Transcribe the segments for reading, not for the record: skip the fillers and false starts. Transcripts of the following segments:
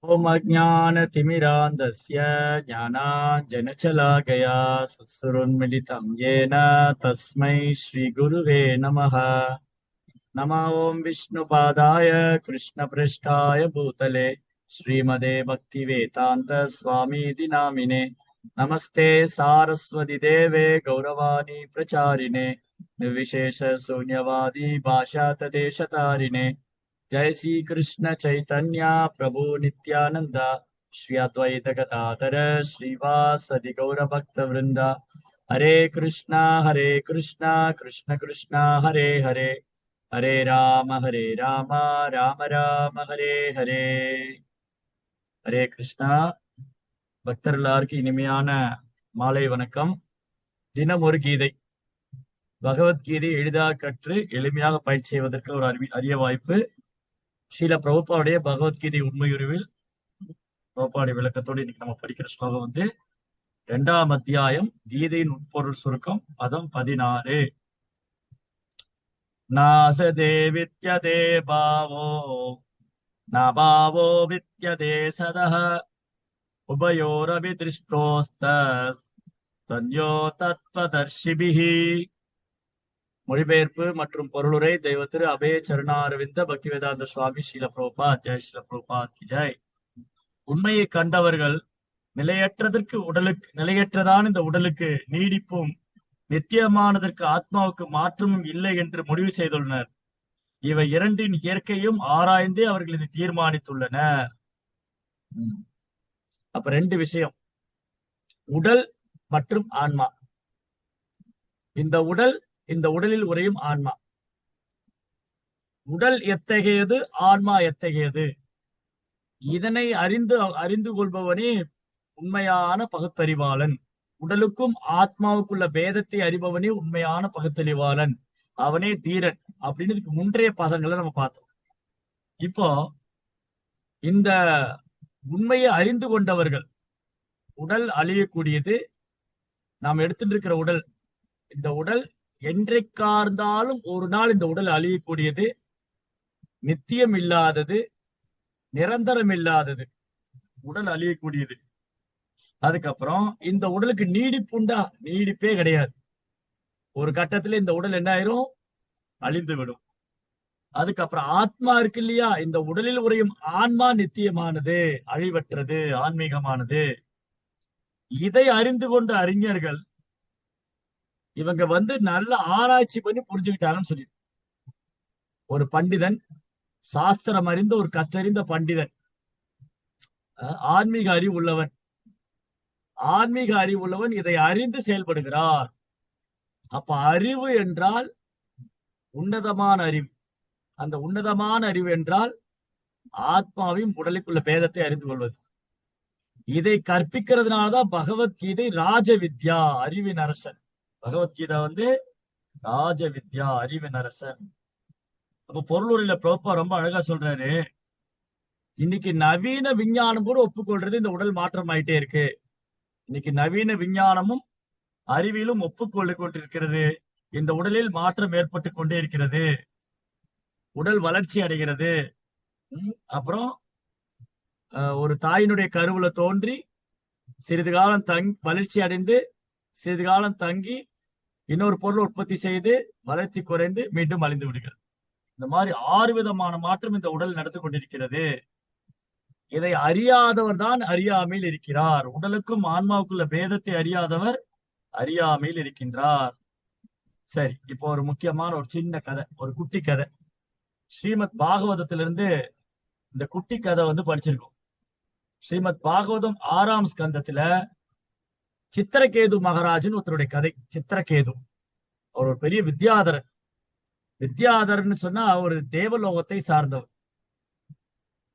ॐ अज्ञानतिमिरान्धस्य ज्ञानाञ्जनशलाकया सत्सुरोन्मिलितं येन तस्मै श्रीगुरुवे नमः। नमः ॐ विष्णुपादाय कृष्णपृष्ठाय भूतले श्रीमदे भक्तिवेदान्त स्वामीति नामिने। नमस्ते सारस्वति देवे गौरवाणी प्रचारिणे निर्विशेष शून्यवादी भाषातदेशतारिणे। जय श्री कृष्ण चैतन्य प्रभु नित्यानंद श्री अद्वैत गदाधर श्रीवासदि गौर भक्त वृंद। हरे कृष्णा कृष्ण कृष्णा हरे हरे, हरे राम राम राम हरे हरे। ஹரே கிருஷ்ணா. பக்தர் எல்லாருக்கும் இனிமையான மாலை வணக்கம். தினம் ஒரு கீதை. பகவத்கீதை எளிதாக கற்று எளிமையாக பயிற்சி செய்வதற்கு ஒரு அரிய வாய்ப்பு. ஸ்ரீல பிரபுபாவுடைய பகவத்கீதை உண்மையுருவில் பிரபுபாவுடைய விளக்கத்தோடு இன்னைக்கு நம்ம படிக்கிற ஸ்லோகம் 2ஆம் அத்தியாயம், கீதையின் உட்பொருள் சுருக்கம், பதம் 16. நாசதே வித்யதே பாவோ நபாவோ வித்யதே சதஹ உபயோரபி திருஷ்டோஸ்தன்யோ தத்வதர்ஷிபிஹி. மொழிபெயர்ப்பு மற்றும் பொருளுரை தெய்வ திரு அபய சரணாரவிந்த பக்தி வேதாந்த சுவாமி ஸ்ரீல பிரபுபாத். ஜெய் ஸ்ரீல பிரபுபாத் கி ஜெய். உண்மையை கண்டவர்கள் நிலையற்றதான இந்த உடலுக்கு நீடிப்பும் நித்தியமானதற்கு ஆத்மாவுக்கு மாற்றமும் இல்லை என்று முடிவு செய்துள்ளனர். இவை இரண்டின் இயற்கையும் ஆராய்ந்தே அவர்கள் இதை தீர்மானித்துள்ளனர். அப்ப ரெண்டு விஷயம், உடல் மற்றும் ஆன்மா. இந்த உடலில் உறையும் ஆன்மா. உடல் எத்தகையது, ஆன்மா எத்தகையது, இதனை அறிந்து கொள்பவனே உண்மையான பகுத்தறிவாளன். உடலுக்கும் ஆத்மாவுக்குள்ள பேதத்தை அறிபவனே உண்மையான பகுத்தறிவாளன், அவனே தீரன் அப்படின்னு இதுக்கு முன்றைய பதங்களை நம்ம பார்த்தோம். இப்போ இந்த உண்மையை அறிந்து கொண்டவர்கள், உடல் அழியக்கூடியது, நாம் எடுத்துட்டு இருக்கிற உடல், இந்த உடல் என்றைக்கார்ந்தாலும் ஒரு நாள் இந்த உடல் அழியக்கூடியது, நித்தியம் இல்லாதது, நிரந்தரம் இல்லாதது, உடல் அழியக்கூடியது. அதுக்கப்புறம் இந்த உடலுக்கு நீடிப்புண்டா? நீடிப்பே கிடையாது. ஒரு கட்டத்துல இந்த உடல் என்ன ஆயிரும்? அழிந்து விடும். அதுக்கப்புறம் ஆத்மா இருக்கு இல்லையா, இந்த உடலில் உறையும் ஆன்மா நித்தியமானது, அழிவற்றது, ஆன்மீகமானது. இதை அறிந்து கொண்ட அறிஞர்கள் இவங்க நல்ல ஆராய்ச்சி பண்ணி புரிஞ்சுக்கிட்டாங்கன்னு சொல்லி, ஒரு பண்டிதன், சாஸ்திரம் அறிந்த ஒரு கற்றறிந்த பண்டிதன், ஆன்மீக அறிவு உள்ளவன் இதை அறிந்து செயல்படுகிறார். அப்ப அறிவு என்றால் உன்னதமான அறிவு. அந்த உன்னதமான அறிவு என்றால் ஆத்மாவையும் உடலுக்குள்ள பேதத்தை அறிந்து கொள்வது. இதை கற்பிக்கிறதுனாலதான் பகவத்கீதை ராஜவித்யா, அறிவின் அரசன். பகவத்கீதை ராஜவித்யா, அறிவின் அரசன். அப்ப பொருளுரையில பிரபுப்பா ரொம்ப அழகா சொல்றாரு, இன்னைக்கு நவீன விஞ்ஞானம் கூட ஒப்புக்கொள்றது இந்த உடல் மாற்றம் ஆயிட்டே இருக்கு. இன்னைக்கு நவீன விஞ்ஞானமும் அறிவியலும் ஒப்புக்கொண்டு கொண்டிருக்கிறது. இந்த உடலில் மாற்றம் ஏற்பட்டு கொண்டே இருக்கிறது, உடல் வளர்ச்சி அடைகிறது. அப்புறம் ஒரு தாயினுடைய கருவுல தோன்றி சிறிது காலம் வளர்ச்சி அடைந்து சிறிது காலம் தங்கி இன்னொரு பொருள் உற்பத்தி செய்து வளர்ச்சி குறைந்து மீண்டும் அழிந்து விடுகிறது. இந்த மாதிரி 6 விதமான மாற்றம் இந்த உடல் நடந்து கொண்டிருக்கிறது. இதை அறியாதவர் தான் அறியாமையில் இருக்கிறார். உடலுக்கும் ஆன்மாவுக்குள்ள பேதத்தை அறியாதவர் அறியாமையில் இருக்கின்றார். சரி, இப்போ ஒரு முக்கியமான ஒரு சின்ன கதை, ஒரு குட்டி கதை. ஸ்ரீமத் பாகவதத்திலிருந்து இந்த குட்டி கதை படிச்சிருக்கோம். ஸ்ரீமத் பாகவதம் 6ஆம் ஸ்கந்தத்துல சித்திரகேது மகாராஜன் ஒருத்தருடைய கதை. சித்திரகேது அவர் ஒரு பெரிய வித்யாதரன் சொன்னா ஒரு தேவலோகத்தை சார்ந்தவர்.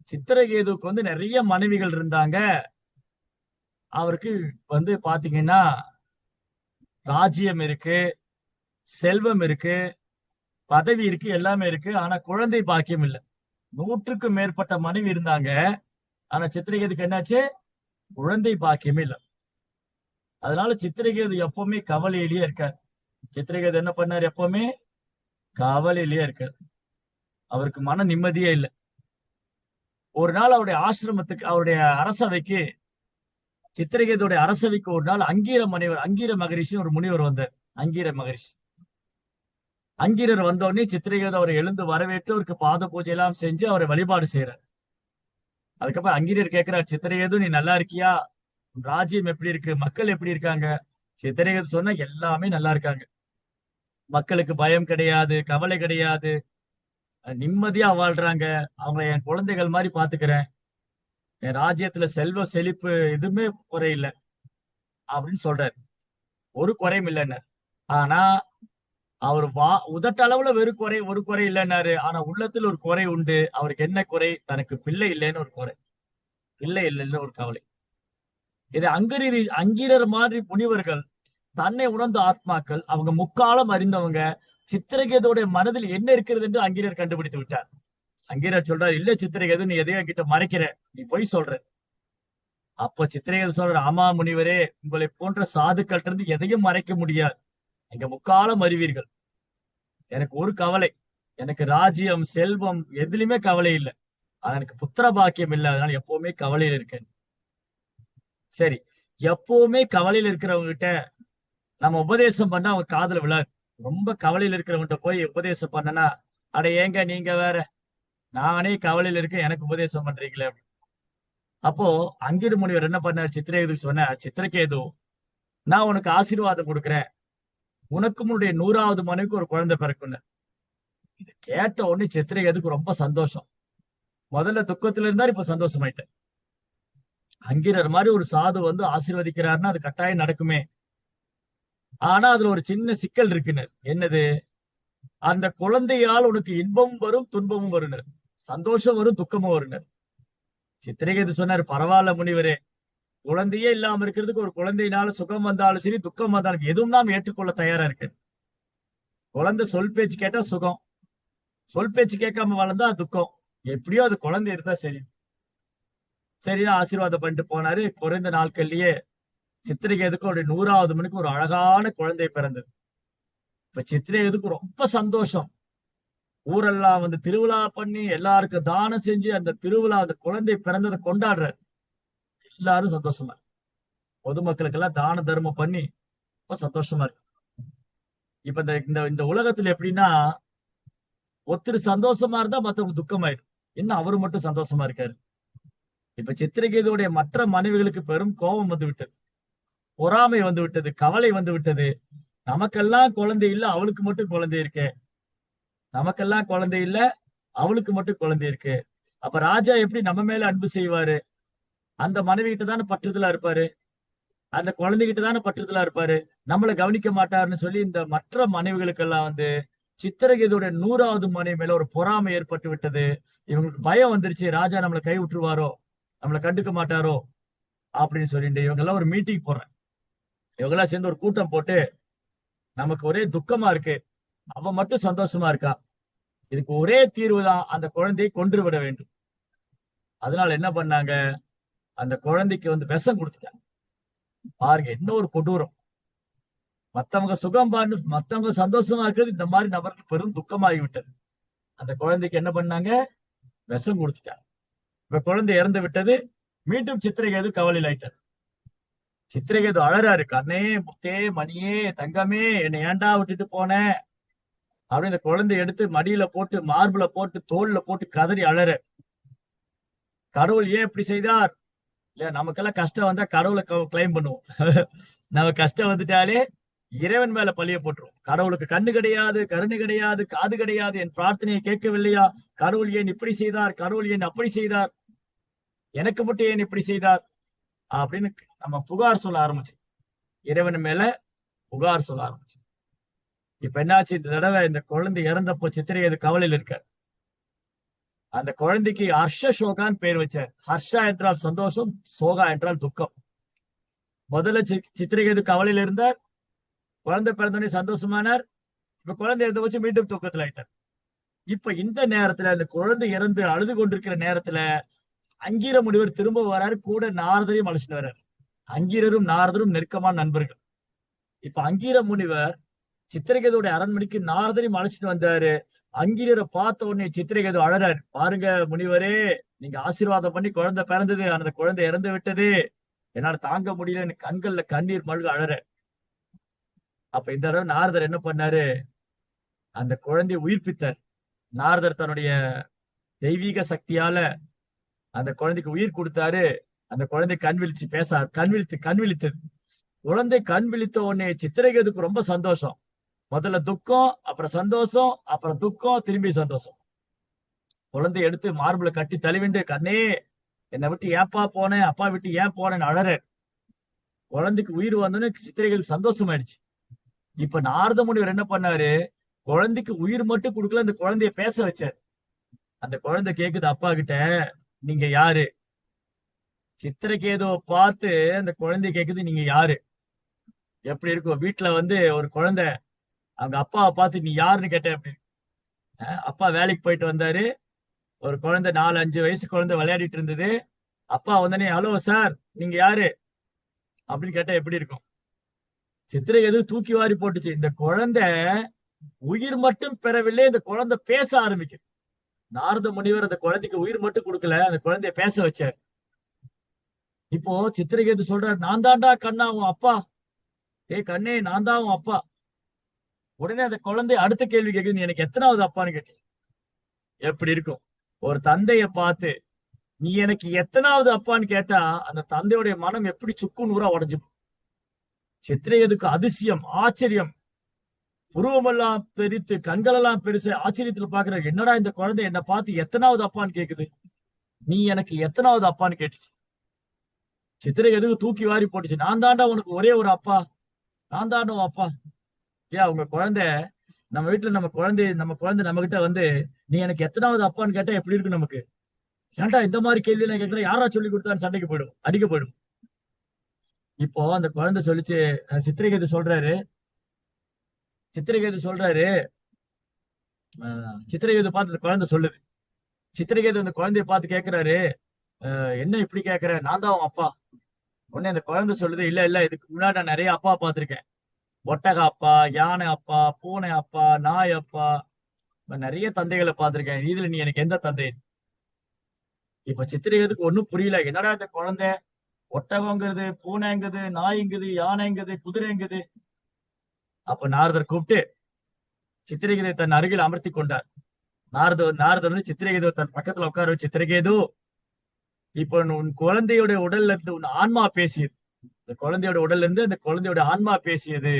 சித்திரகேதுக்கு நிறைய மனைவிகள் இருந்தாங்க. அவருக்கு பாத்தீங்கன்னா ராஜ்யம் இருக்கு, செல்வம் இருக்கு, பதவி இருக்கு, எல்லாமே இருக்கு. ஆனா குழந்தை பாக்கியம் இல்லை. 100க்கும் மேற்பட்ட மனைவி இருந்தாங்க. ஆனா சித்திரகேதுக்கு என்னாச்சு? குழந்தை பாக்கியமே இல்லை. அதனால சித்திரகேது எப்பவுமே கவலையிலேயே இருக்கார். சித்திரகேது என்ன பண்ணார்? எப்பவுமே கவலையிலேயே இருக்கார். அவருக்கு மன நிம்மதியே இல்லை. ஒரு நாள் அவருடைய ஆசிரமத்துக்கு, அவருடைய அரசவைக்கு, சித்திரகேதுடைய அரசவைக்கு ஒரு நாள் அங்கீர மகரிஷி ஒரு முனிவர் வந்தார். அங்கீர மகரிஷி. அங்கீரர் வந்தோடனே சித்திரகேது அவரை எழுந்து வரவேற்று அவருக்கு பாத பூஜை எல்லாம் செஞ்சு அவரை வழிபாடு செய்யறார். அதுக்கப்புறம் அங்கீரர் கேட்கிறார், சித்திரகேது நீ நல்லா இருக்கியா? ராஜ்யம் எப்படி இருக்கு? மக்கள் எப்படி இருக்காங்க? சித்திரகேது சொன்னா எல்லாமே நல்லா இருக்காங்க. மக்களுக்கு பயம் கிடையாது, கவலை கிடையாது, நிம்மதியா வாழ்றாங்க. அவங்களை என் குழந்தைகள் மாதிரி பாத்துக்கிறேன். என் ராஜ்யத்துல செல்வ செழிப்பு எதுவுமே குறையில்லை அப்படின்னு சொல்றாரு. ஒரு குறையும் இல்லைன்னு. ஆனா அவர் உதட்டளவுல ஒரு குறை இல்லைன்னாரு. ஆனா உள்ளத்துல ஒரு குறை உண்டு. அவருக்கு என்ன குறை? தனக்கு பிள்ளை இல்லைன்னு ஒரு குறை, பிள்ளை இல்லைன்னு ஒரு கவலை. இது அங்கீரர் மாதிரி முனிவர்கள், தன்னை உணர்ந்த ஆத்மாக்கள், அவங்க முக்காலம் அறிந்தவங்க, சித்திரகேதுடைய மனதில் என்ன இருக்கிறது என்று அங்கீரர் கண்டுபிடித்து விட்டார். அங்கீரர் சொல்றாரு, இல்ல சித்திரகேது, நீ எதையும் என்கிட்ட மறைக்கிற, நீ பொய் சொல்ற. அப்ப சித்திரகேது சொல்ற, ஆமா முனிவரே, உங்களை போன்ற சாதுக்கள் இருந்து எதையும் மறைக்க முடியாது. நீங்க முக்காலம் அறிவீர்கள். எனக்கு ஒரு கவலை, எனக்கு ராஜ்யம் செல்வம் எதுலயுமே கவலை இல்லை. ஆனா எனக்கு புத்திர பாக்கியம் இல்லை. அதனால எப்பவுமே கவலையில் இருக்கேன். சரி, எப்பவுமே கவலையில் இருக்கிறவங்க கிட்ட நம்ம உபதேசம் பண்ணா அவங்க காதுல விழாது. ரொம்ப கவலையில் இருக்கிறவங்கிட்ட போய் உபதேசம் பண்ணனா, அட ஏங்க நீங்க வேற, நானே கவலையில் இருக்கேன், எனக்கு உபதேசம் பண்றீங்களே. அப்போ அங்கிரு முனிவர் என்ன பண்ணார்? சித்திரகேது சொன்ன, சித்திரகேது, நான் உனக்கு ஆசீர்வாதம் கொடுக்குறேன். உனக்கும் உன்னுடைய 100வது மனைவிக்கு ஒரு குழந்தை பிறக்குன்னு. இது கேட்ட உடனே சித்திரகேதுக்கு ரொம்ப சந்தோஷம். முதல்ல துக்கத்துல இருந்தார், இப்ப சந்தோஷமாயிட்டேன். அங்கிரர் மாதிரி ஒரு சாது வந்து ஆசீர்வதிக்கிறாருன்னா அது கட்டாயம் நடக்குமே. ஆனா அதுல ஒரு சின்ன சிக்கல் இருக்குன்னு. என்னது? அந்த குழந்தையால் உனக்கு இன்பமும் வரும், துன்பமும் வருனர், சந்தோஷம் வரும், துக்கமும் வருனர். சித்திரகேது சொன்னார், பரவாயில்ல முனிவரே, குழந்தையே இல்லாம இருக்கிறதுக்கு ஒரு குழந்தையினால சுகம் வந்தாலும் சரி, துக்கம் வந்தாலும் எதுவும் நாம் ஏற்றுக்கொள்ள தயாரா இருக்கு. குழந்தை சொல் பேச்சு கேட்டா சுகம், சொல் பேச்சு கேட்காம வளர்ந்தா துக்கம். எப்படியோ அது குழந்தை இருந்தா சரி. சரியா ஆசீர்வாதம் பண்ணிட்டு போனாரு. குறைந்த நாட்கள்லயே சித்திரகேதுக்கு ஒரு 100வது மணிக்கு ஒரு அழகான குழந்தை பிறந்தது. இப்ப சித்திரகேதுக்கு ரொம்ப சந்தோஷம். ஊரெல்லாம் வந்து திருவிழா பண்ணி எல்லாருக்கும் தானம் செஞ்சு அந்த திருவிழா, அந்த குழந்தை பிறந்ததை கொண்டாடுற எல்லாரும் சந்தோஷமா, பொதுமக்களுக்கு எல்லாம் தான தர்மம் பண்ணி ரொம்ப சந்தோஷமா இருக்கு. இப்ப இந்த இந்த உலகத்துல எப்படின்னா, ஒருத்தர் சந்தோஷமா இருந்தா மத்தவங்க துக்கமாயிடும். என்ன அவரு மட்டும் சந்தோஷமா இருக்காரு? இப்ப சித்திரகேதுடைய மற்ற மனைவிகளுக்கு பெரும் கோபம் வந்து விட்டது, பொறாமை வந்து விட்டது, கவலை வந்து விட்டது. நமக்கெல்லாம் குழந்தை இல்ல, அவளுக்கு மட்டும் குழந்தை இருக்கு. நமக்கெல்லாம் குழந்தை இல்ல, அவளுக்கு மட்டும் குழந்தை இருக்கு. அப்ப ராஜா எப்படி நம்ம மேல அன்பு செய்வாரு? அந்த மனைவி கிட்ட தானே பற்றுதலா இருப்பாரு, அந்த குழந்தைகிட்ட தானே பற்றுதலா இருப்பாரு. நம்மளை கவனிக்க மாட்டாருன்னு சொல்லி இந்த மற்ற மனைவிகளுக்கெல்லாம் வந்து சித்திரகேதுடைய 100வது மனைவி மேல ஒரு பொறாமை ஏற்பட்டு விட்டது. இவங்களுக்கு பயம் வந்துருச்சு, ராஜா நம்மளை கை விட்டுருவாரோ, நம்மளை கண்டுக்க மாட்டாரோ அப்படின்னு சொல்லிட்டு இவங்க எல்லாம் ஒரு மீட்டிங் போடுறேன். இவங்க எல்லாம் சேர்ந்து ஒரு கூட்டம் போட்டு, நமக்கு ஒரே துக்கமா இருக்கு, அவ மட்டும் சந்தோஷமா இருக்கா, இதுக்கு ஒரே தீர்வு தான், அந்த குழந்தையை கொன்று விட வேண்டும். அதனால என்ன பண்ணாங்க? அந்த குழந்தைக்கு வந்து விஷம் கொடுத்துட்டாங்க. பாருங்க என்ன ஒரு கொடூரம். மத்தவங்க சுகம் பாண்டு, மத்தவங்க சந்தோஷமா இருக்கிறது இந்த மாதிரி நபருக்கு பெரும் துக்கமாகி விட்டது. அந்த குழந்தைக்கு என்ன பண்ணாங்க? விஷம் கொடுத்துட்டாங்க. இப்ப குழந்தை இறந்து விட்டது. மீண்டும் சித்திரகேது கவலையில் ஆயிட்டார். சித்திரகேது அழறாரு, கண்ணே, முத்தே, மணியே, தங்கமே, என்னை ஏண்டா விட்டுட்டு போன அப்படின்னு இந்த குழந்தைய எடுத்து மடியில போட்டு, மார்புல போட்டு, தோல்ல போட்டு கதறி அழற. கடவுள் ஏன் இப்படி செய்தார்? இல்ல, நமக்கெல்லாம் கஷ்டம் வந்தா கடவுளை கிளைம் பண்ணுவோம். நம்ம கஷ்டம் வந்துட்டாலே இறைவன் மேல பழிய போட்டுரும். கடவுளுக்கு கண்ணு கிடையாது, கருணை கிடையாது, காது கிடையாது, என் பிரார்த்தனையை கேட்கவில்லையா, கடவுள் ஏன் இப்படி செய்தார், கடவுள் ஏன் அப்படி செய்தார், எனக்கு மட்டும் ஏன் இப்படி செய்தார் அப்படின்னு நம்ம புகார் சொல்ல ஆரம்பிச்சு, இறைவன் மேல புகார் சொல்ல ஆரம்பிச்சு. இப்ப என்னாச்சு? இந்த தடவை இந்த குழந்தை இறந்தப்போ சித்திரகேது கவலையில் இருக்க. அந்த குழந்தைக்கு ஹர்ஷ சோகான்னு பேர் வச்சார். ஹர்ஷா என்றால் சந்தோஷம், சோகா என்றால் துக்கம். முதல்ல சித்திரகேது கவலையில் இருந்தார், குழந்தை பிறந்தோடனே சந்தோஷமானார். இப்ப குழந்தை இறந்த வச்சு மீண்டும் துக்கத்துல ஆயிட்டார். இப்ப இந்த நேரத்துல, அந்த குழந்தை இறந்து அழுது கொண்டிருக்கிற நேரத்துல அங்கீர முனிவர் திரும்ப வராரு, கூட நாரதரையும் அழைச்சிட்டு வர்றாரு. அங்கீரரும் நாரதரும் நெருக்கமான நண்பர்கள். இப்ப அங்கீர முனிவர் சித்திரகேதுடைய அரண்மனைக்கு நாரதரையும் அழைச்சிட்டு வந்தாரு. அங்கீரரை பார்த்த உடனே சித்திரகேது அழறாரு, பாருங்க முனிவரே, நீங்க ஆசீர்வாதம் பண்ணி குழந்தை பிறந்தது, அந்த குழந்தை இறந்து விட்டது, என்னால தாங்க முடியல, எனக்கு கண்கள்ல கண்ணீர் மல்க அழற. அப்ப இந்த தடவை நாரதர் என்ன பண்ணாரு, அந்த குழந்தையை உயிர்ப்பித்தார். நாரதர் தன்னுடைய தெய்வீக சக்தியால அந்த குழந்தைக்கு உயிர் கொடுத்தாரு. அந்த குழந்தை கண் விழிச்சு கண் விழித்தது. குழந்தை கண் விழித்த உடனே சித்திரகேதுக்கு ரொம்ப சந்தோஷம். முதல்ல துக்கம், அப்புறம் சந்தோஷம், அப்புறம் துக்கம், திரும்பி சந்தோஷம். குழந்தை எடுத்து மார்புல கட்டி தழுவிண்டு, கண்ணே என்னை விட்டு ஏப்பா போனேன், அப்பா விட்டு ஏன் போனேன்னு அழற. குழந்தைக்கு உயிர் வந்தோன்னு சித்திரகேதுக்கு சந்தோஷம் ஆயிடுச்சு. இப்ப நாரத முனிவர் என்ன பண்ணாரு, குழந்தைக்கு உயிர் மட்டும் கொடுக்கல, அந்த குழந்தைய பேச வச்சாரு. அந்த குழந்தை கேக்குது அப்பா கிட்ட, நீங்க யாரு? சித்திரகேதுவை பார்த்து அந்த குழந்தை கேக்குது, நீங்க யாரு? எப்படி இருக்கும் வீட்டுல வந்து ஒரு குழந்தை அவங்க அப்பாவை பார்த்து நீ யாருன்னு கேட்டேன். அப்படி அப்பா வேலைக்கு போயிட்டு வந்தாரு. ஒரு குழந்தை 4-5 வயசு குழந்தை விளையாடிட்டு இருந்தது. அப்பா வந்தனே, ஹலோ சார், நீங்க யாரு அப்படின்னு கேட்டா எப்படி இருக்கும்? சித்திரகேது தூக்கி வாரி போட்டுச்சு. இந்த குழந்தை உயிர் மட்டும் பெறவில்லை, இந்த குழந்தை பேச ஆரம்பிக்குது. நாரத முனிவர் அந்த குழந்தைக்கு உயிர் மட்டும் கொடுக்கல, அந்த குழந்தைய பேச வச்சார். இப்போ சித்திரகேது சொல்றாரு, நான் தாண்டா கண்ணா உன் அப்பா. கண்ணே, நான் தான் உன் அப்பா. உடனே அந்த குழந்தை அடுத்த கேள்வி கேக்குது, நீ எனக்கு எத்தனாவது அப்பான்னு கேட்டு. எப்படி இருக்கும்? ஒரு தந்தைய பார்த்து நீ எனக்கு எத்தனாவது அப்பான்னு கேட்டா அந்த தந்தையுடைய மனம் எப்படி சுக்கு நூறா உடஞ்சு. சித்திரகேதுக்கு அதிசயம், ஆச்சரியம், புருவமெல்லாம் பெரித்து, கண்களெல்லாம் பெருசு, ஆச்சரியத்துல பாக்குற, என்னடா இந்த குழந்தை என்னை பார்த்து எத்தனாவது அப்பான்னு கேக்குது, நீ எனக்கு எத்தனாவது அப்பான்னு கேட்டுச்சு. சித்திரகேதுக்கு தூக்கி வாரி போட்டுச்சு, நான் தாண்டா உனக்கு ஒரே ஒரு அப்பா, நான் தாண்டா அப்பா. ஏன் உங்க குழந்தை நம்ம வீட்டுல நம்ம குழந்தை நம்ம கிட்ட வந்து நீ எனக்கு எத்தனாவது அப்பான்னு கேட்டா எப்படி இருக்கு நமக்கு? ஏன்டா இந்த மாதிரி கேள்வி எல்லாம் கேட்கிற, யாரா சொல்லி கொடுத்தான்னு சண்டைக்கு போயிடும், அடிக்க போயிடும். இப்போ அந்த குழந்தை சொல்லிச்சு, சித்திரகேது சொல்றாரு சித்திரகேது பார்த்து அந்த குழந்தை சொல்லுது. சித்திரகேது அந்த குழந்தைய பார்த்து கேட்கிறாரு, என்ன இப்படி கேட்கிற, நான் தான் அவன் அப்பா. உடனே அந்த குழந்தை சொல்லுது, இல்ல இல்ல, இதுக்கு முன்னாடி நான் நிறைய அப்பா பார்த்திருக்கேன். ஒட்டக அப்பா, யானை அப்பா, பூனை அப்பா, நாய் அப்பா, நிறைய தந்தைகளை பார்த்திருக்கேன். இதுல நீ எனக்கு எந்த தந்தை? இப்ப சித்திரகேதுக்கு ஒண்ணும் புரியல. என்னடா இந்த குழந்தை ஒட்டகங்கிறது, பூனைங்கிறது, நாய்ங்குது, யானைங்குது, குதிரைங்குது. அப்ப நாரதர் கூப்பிட்டு சித்திரகேதை தன் அருகில் அமர்த்தி கொண்டார். நாரதர் வந்து சித்திரகேது தன் பக்கத்துல உட்கார, சித்திரகேது, இப்ப உன் குழந்தையோட உடல்ல இருந்து உன் ஆன்மா பேசியது. இந்த குழந்தையோட உடல்ல இருந்து அந்த குழந்தையோட ஆன்மா பேசியது.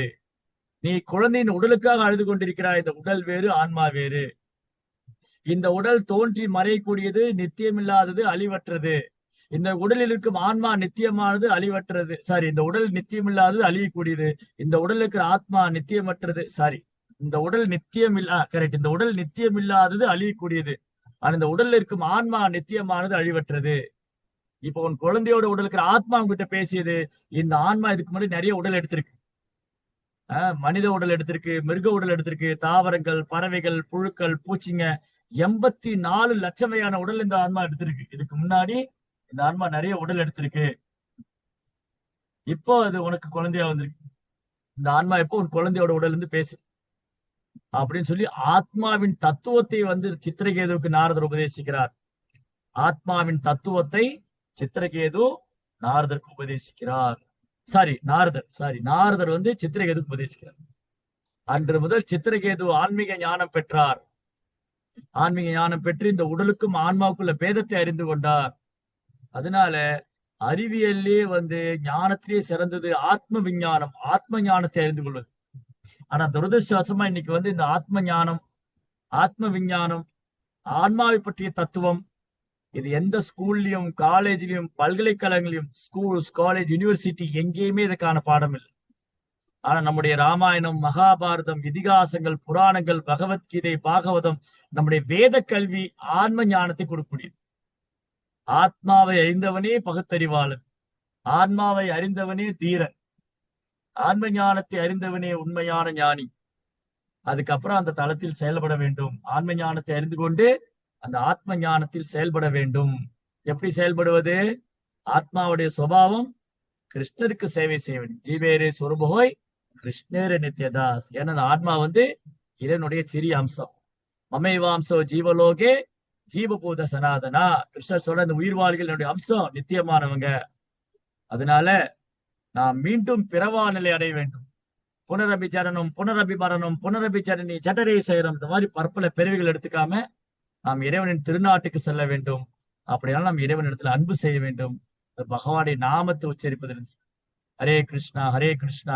நீ குழந்தையின் உடலுக்காக அழுது கொண்டிருக்கிறாய். இந்த உடல் வேறு, ஆன்மா வேறு. இந்த உடல் தோன்றி மறையக்கூடியது, நித்தியமில்லாதது, அழிவற்றது. இந்த உடலில் இருக்கும் ஆன்மா நித்தியமானது, அழிவற்றது. சாரி, இந்த உடல் நித்தியமில்லாதது, அழியக்கூடியது. இந்த உடல் இருக்கிற ஆத்மா நித்தியமற்றது. சாரி, இந்த உடல் கரெக்ட், இந்த உடல் நித்தியமில்லாதது, அழியக்கூடியது. ஆனா இந்த உடல்ல இருக்கும் ஆன்மா நித்தியமானது, அழிவற்றது. இப்போ உன் குழந்தையோட உடல் இருக்கிற ஆத்மா உங்ககிட்ட பேசியது. இந்த ஆன்மா இதுக்கு முன்னாடி நிறைய உடல் எடுத்திருக்கு. மனித உடல் எடுத்திருக்கு, மிருக உடல் எடுத்திருக்கு, தாவரங்கள், பறவைகள், புழுக்கள், பூச்சிங்க, 84 லட்சம் வகையான உடல் இந்த ஆன்மா எடுத்திருக்கு. இதுக்கு முன்னாடி இந்த ஆன்மா நிறைய உடல் எடுத்திருக்கு. இப்போ அது உனக்கு குழந்தையா வந்திருக்கு. இந்த ஆன்மா இப்போ உன் குழந்தையோட உடல் இருந்து பேசு அப்படின்னு சொல்லி ஆத்மாவின் தத்துவத்தை வந்து சித்திரகேதுவுக்கு நாரதர் உபதேசிக்கிறார். ஆத்மாவின் தத்துவத்தை சித்திரகேது நாரதருக்கு உபதேசிக்கிறார். நாரதர் வந்து சித்திரகேதுக்கு உபதேசிக்கிறார். அன்று முதல் சித்திரகேது ஆன்மீக ஞானம் பெற்றார். ஆன்மீக ஞானம் பெற்று இந்த உடலுக்கும் ஆன்மாவுக்குள்ள பேதத்தை அறிந்து கொண்டார். அதனால அறிவியல்லே வந்து ஞானத்திலே சிறந்தது ஆத்ம விஞ்ஞானம், ஆத்ம ஞானத்தை அறிந்து கொள்வது. ஆனா துரதிருஷ்டவசமா இன்னைக்கு வந்து இந்த ஆத்ம ஞானம், ஆத்ம விஞ்ஞானம், ஆன்மாவை பற்றிய தத்துவம், இது எந்த ஸ்கூல்லயும், காலேஜ்லயும், பல்கலைக்கழகங்களையும், ஸ்கூல்ஸ், காலேஜ், யூனிவர்சிட்டி எங்கேயுமே இதுக்கான பாடம் இல்லை. ஆனா நம்முடைய ராமாயணம், மகாபாரதம், இதிகாசங்கள், புராணங்கள், பகவத்கீதை, பாகவதம், நம்முடைய வேத கல்வி ஆன்ம ஞானத்தை கொடுக்கக்கூடியது. ஆத்மாவை அறிந்தவனே பகுத்தறிவாளன், ஆன்மாவை அறிந்தவனே தீரன், ஆன்ம ஞானத்தை அறிந்தவனே உண்மையான ஞானி. அதுக்கப்புறம் அந்த தளத்தில் செயல்பட வேண்டும். ஆன்ம ஞானத்தை அறிந்து கொண்டு அந்த ஆத்ம ஞானத்தில் செயல்பட வேண்டும். எப்படி செயல்படுவது? ஆத்மாவுடைய சுபாவம் கிருஷ்ணருக்கு சேவை செய்ய வேண்டும். ஜீவேரே சொருபோய் கிருஷ்ணரே நித்யதாஸ். ஏன்னா அந்த ஆத்மா வந்து இதனுடைய சிறிய அம்சம். மமைவாம்சோ ஜீவலோகே ஜீவபூத சனாதனா. கிருஷ்ணர் சொல்ற இந்த உயிர்வாளிகள் என்னுடைய அம்சம், நித்தியமானவங்க. அதனால நாம் மீண்டும் பிறவா நிலை அடைய வேண்டும். புனரபி ஜனனம், புனரபி மரணம், புனரபி ஜனனி, ஜடரே சயனம், இந்த மாதிரி பற்பல பிறவிகள் எடுத்துக்காம நாம் இறைவனின் திருநாட்டுக்கு செல்ல வேண்டும். அப்படியானால் நாம் இறைவனிடத்தில் அன்பு செய்ய வேண்டும். பகவானுடைய நாமத்தை உச்சரிப்பதில் ஹரே கிருஷ்ணா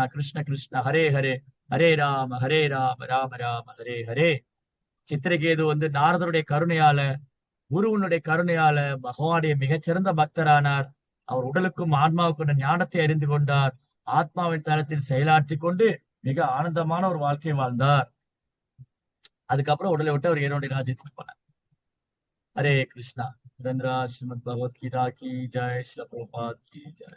கிருஷ்ண கிருஷ்ண ஹரே ஹரே, ஹரே ராம ராம ராம ஹரே ஹரே. சித்திரகேது நாரதருடைய கருணையால, குருவனுடைய கருணையால பகவானுடைய மிகச்சிறந்த பக்தரானார். அவர் உடலுக்கும் ஆன்மாவுக்கும் ஞானத்தை அறிந்து கொண்டார். ஆத்மாவின் தளத்தில் செயலாற்றி கொண்டு மிக ஆனந்தமான ஒரு வாழ்க்கை வாழ்ந்தார். அதுக்கப்புறம் உடலை விட்டு அவர் இறைவனுடைய ராஜ்யத்துக்கு போனார். हरे कृष्णा। रंद्रा श्रीमद भगवत गीता की जय, श्री प्रभुपाद की जय।